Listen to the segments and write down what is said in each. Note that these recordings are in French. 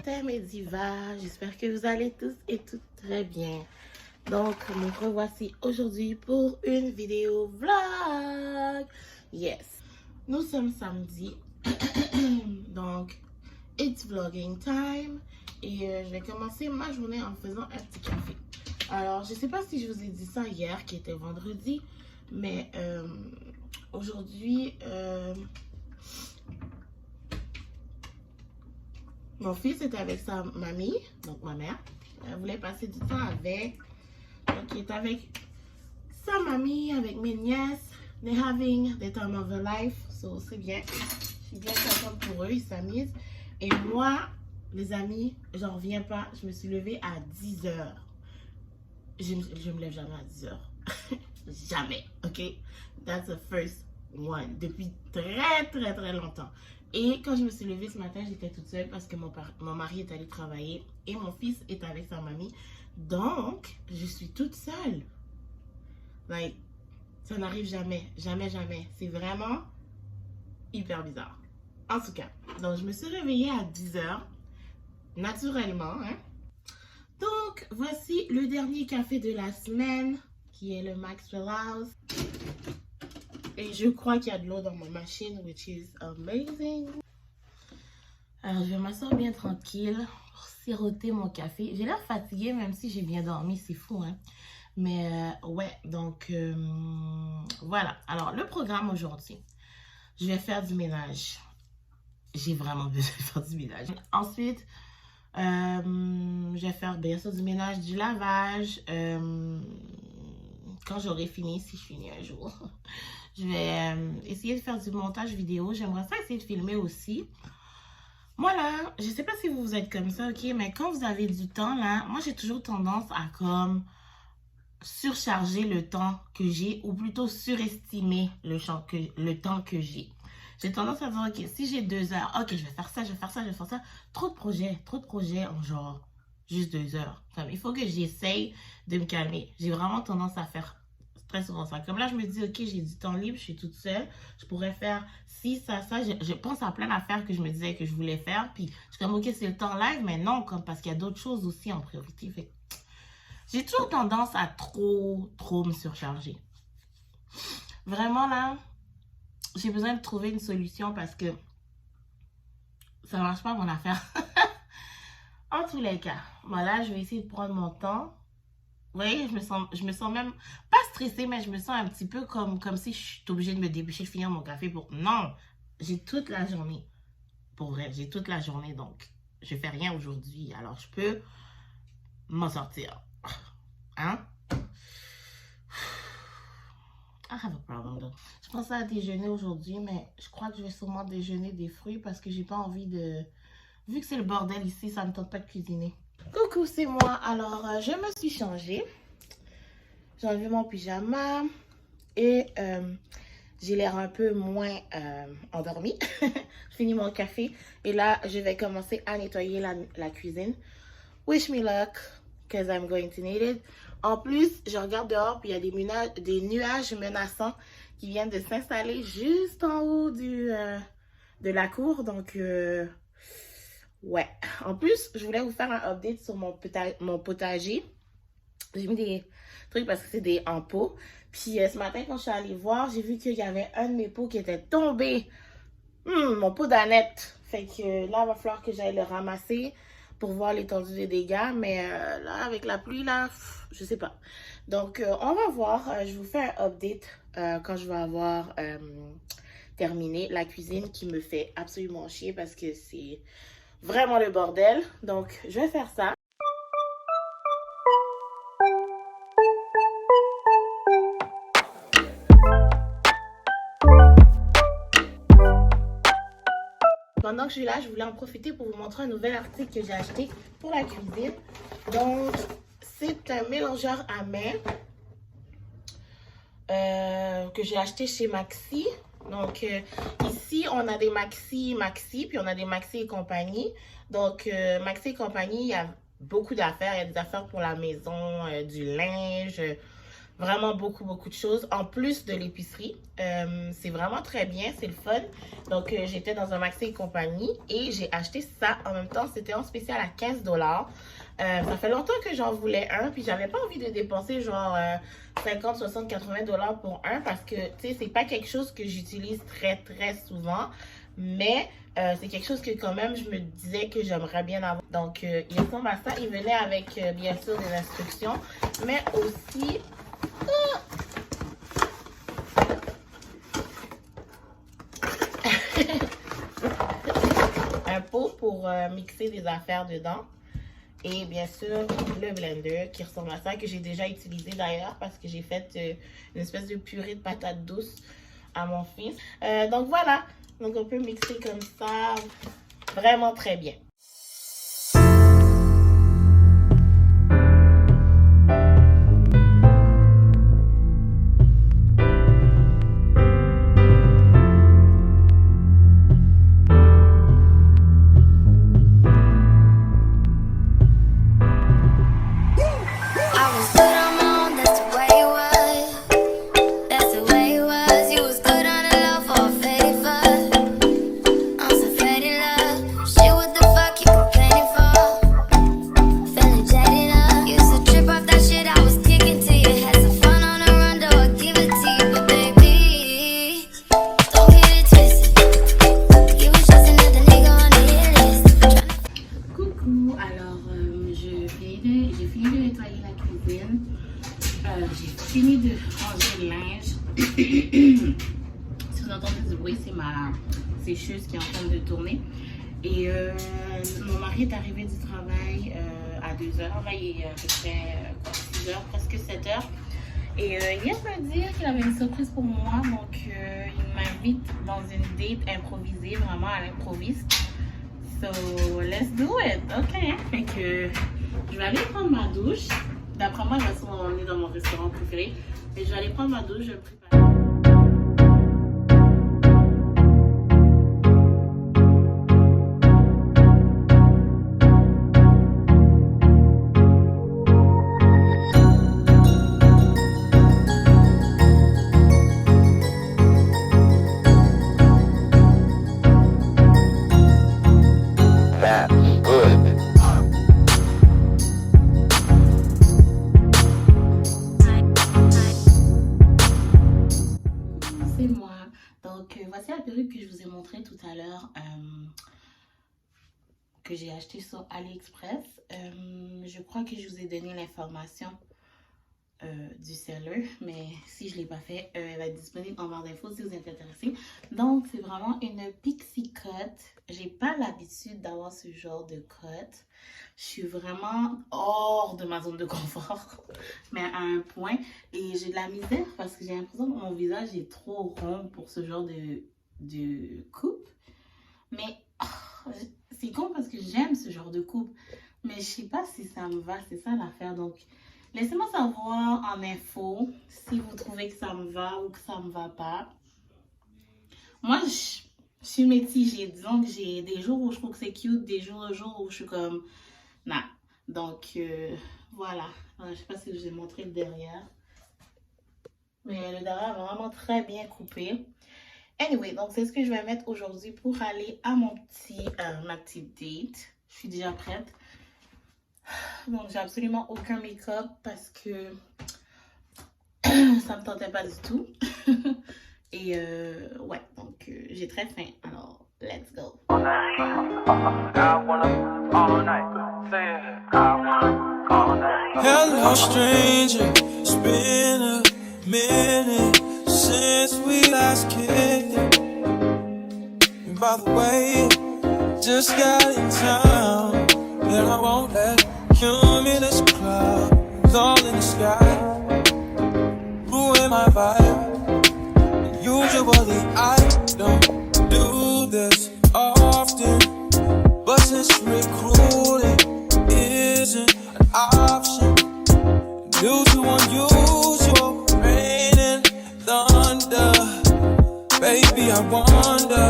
c'était mes divas. J'espère que vous allez tous et toutes très bien. Donc, nous revoici aujourd'hui pour une vidéo vlog. Yes. Nous sommes samedi. Donc, it's vlogging time. Et je vais commencer ma journée en faisant un petit café. Alors, je ne sais pas si je vous ai dit ça hier, qui était vendredi. Mais aujourd'hui... mon fils était avec sa mamie, donc ma mère. Elle voulait passer du temps avec. Donc, il est avec sa mamie, avec mes nièces. They're having the time of their life. So, c'est bien. Je suis bien contente pour eux. Ils s'amusent. Et moi, les amis, j'en reviens pas. Je me suis levée à 10 h. Je me lève jamais à 10 h. Jamais. OK? That's the first one. Depuis très longtemps. Et quand je me suis levée ce matin, j'étais toute seule parce que mon mari est allé travailler et mon fils est avec sa mamie. Donc, je suis toute seule. Like, ça n'arrive jamais. Jamais. C'est vraiment hyper bizarre. En tout cas, donc je me suis réveillée à 10 h. Naturellement, hein. Donc, voici le dernier café de la semaine, qui est le Maxwell House. Et je crois qu'il y a de l'eau dans ma machine, which is amazing. Alors, je vais m'asseoir bien tranquille pour siroter mon café. J'ai l'air fatiguée, même si j'ai bien dormi, c'est fou, hein. Mais, ouais, donc, voilà. Alors, le programme aujourd'hui, je vais faire du ménage. J'ai vraiment besoin de faire du ménage. Ensuite, je vais faire, bien sûr, du ménage, du lavage. Quand j'aurai fini, si je finis un jour. Je vais essayer de faire du montage vidéo. J'aimerais ça essayer de filmer aussi. Moi, là, je sais pas si vous êtes comme ça, ok? Mais quand vous avez du temps, là, moi, j'ai toujours tendance à comme surcharger le temps que j'ai ou plutôt surestimer le temps que j'ai. J'ai tendance à dire, ok, si j'ai 2 heures, ok, je vais faire ça. Trop de projets en genre juste 2 heures. Comme, il faut que j'essaye de me calmer. J'ai vraiment tendance à faire très souvent ça. Comme là, je me dis, ok, j'ai du temps libre, je suis toute seule. Je pourrais faire ci, ça. Je pense à plein d'affaires que je me disais que je voulais faire. Puis, je suis comme, ok, c'est le temps live, mais non, comme parce qu'il y a d'autres choses aussi en priorité. Fait, j'ai toujours tendance à trop me surcharger. Vraiment, là, j'ai besoin de trouver une solution parce que ça ne marche pas mon affaire. En tous les cas, voilà, je vais essayer de prendre mon temps. Vous voyez, je me sens même pas stressée, mais je me sens un petit peu comme si je suis obligée de me dépêcher de finir mon café pour... Non, j'ai toute la journée. Pour vrai, j'ai toute la journée, donc je fais rien aujourd'hui. Alors, je peux m'en sortir. Hein? I have a problem, though. Je pensais à déjeuner aujourd'hui, mais je crois que je vais sûrement déjeuner des fruits parce que j'ai pas envie de... Vu que c'est le bordel ici, ça me tente pas de cuisiner. Coucou, c'est moi. Alors, je me suis changée. J'ai enlevé mon pyjama et j'ai l'air un peu moins endormie. Je finis mon café et là, je vais commencer à nettoyer la cuisine. Wish me luck, because I'm going to need it. En plus, je regarde dehors puis il y a des nuages menaçants qui viennent de s'installer juste en haut de la cour. Donc, ouais. En plus, je voulais vous faire un update sur mon potager. J'ai mis des trucs parce que c'est des en pot. Puis ce matin, quand je suis allée voir, j'ai vu qu'il y avait un de mes pots qui était tombé. Mon pot d'Annette. Fait que là, il va falloir que j'aille le ramasser pour voir l'étendue des dégâts. Mais là, avec la pluie, là, je sais pas. Donc, on va voir. Je vous fais un update quand je vais avoir terminé la cuisine qui me fait absolument chier parce que c'est vraiment le bordel. Donc, je vais faire ça. Pendant que je suis là, je voulais en profiter pour vous montrer un nouvel article que j'ai acheté pour la cuisine. Donc, c'est un mélangeur à main que j'ai acheté chez Maxi. Donc, ici, on a des Maxi, puis on a des Maxi et compagnie. Donc, Maxi et compagnie, il y a beaucoup d'affaires. Il y a des affaires pour la maison, du linge, vraiment beaucoup de choses en plus de l'épicerie. C'est vraiment très bien, c'est le fun. Donc j'étais dans un Maxi et compagnie et j'ai acheté ça en même temps. C'était en spécial à 15 $. Ça fait longtemps que j'en voulais un, puis j'avais pas envie de dépenser genre 50, 60, 80 $ pour un parce que tu sais, c'est pas quelque chose que j'utilise très souvent, mais c'est quelque chose que quand même je me disais que j'aimerais bien avoir. Donc il ressemble à ça. Il venait avec bien sûr des instructions, mais aussi un pot pour mixer des affaires dedans. Et bien sûr, le blender qui ressemble à ça, que j'ai déjà utilisé d'ailleurs parce que j'ai fait une espèce de purée de patates douces à mon fils. Donc voilà, donc on peut mixer comme ça, vraiment très bien. J'ai fini de ranger le linge. Si vous entendez du bruit, c'est ma sécheuse qui est en train de tourner. Et mon mari est arrivé du travail à 2h. Là, il est à peu près 6h, presque 7h. Et il vient de me dire qu'il avait une surprise pour moi. Donc, il m'invite dans une date improvisée, vraiment à l'improviste. So, let's do it. OK. Fait que je vais aller prendre ma douche. D'après moi, il va souvent m'emmener dans mon restaurant préféré. Mais je vais aller prendre ma douche, je vais me préparer. Voici la perruque que je vous ai montré tout à l'heure, que j'ai acheté sur AliExpress. Je crois que je vous ai donné l'information du seller, mais si je ne l'ai pas fait, elle va être disponible en barre d'infos si vous êtes intéressé. Donc, c'est vraiment une pixie cut. J'ai pas l'habitude d'avoir ce genre de cut. Je suis vraiment hors de ma zone de confort, mais à un point. Et j'ai de la misère parce que j'ai l'impression que mon visage est trop rond pour ce genre de coupe. Mais oh, c'est con parce que j'aime ce genre de coupe. Mais je sais pas si ça me va, c'est ça l'affaire. Donc, laissez-moi savoir en info si vous trouvez que ça me va ou que ça me va pas. Moi, je suis mitigée. Disons que j'ai des jours où je trouve que c'est cute, des jours où je suis comme... Non. Donc, voilà. Je sais pas si je vous ai montré le derrière. Mais le derrière est vraiment très bien coupé. Anyway, donc c'est ce que je vais mettre aujourd'hui pour aller à ma petite date. Je suis déjà prête. Donc, j'ai absolument aucun make-up parce que ça me tentait pas du tout. Et ouais, donc j'ai très faim. Alors, let's go. Hello, stranger. It's been a minute since we last kicked it. And by the way, just got in town, and I won't let cumulus clouds all in the sky ruin my vibe. And usually I don't do this often, but since recruiting isn't an option due to unusual rain and thunder, baby, I wonder,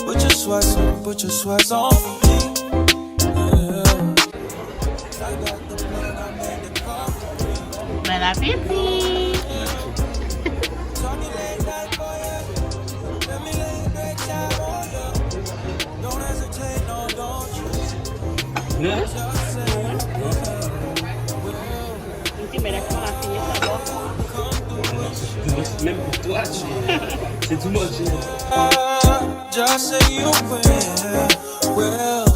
would you just put your sweats on for me? Yeah. Bon appétit! Non? Ok, mais laisse-moi la finir d'abord. Même pour toi, c'est tout moche. Just say you will.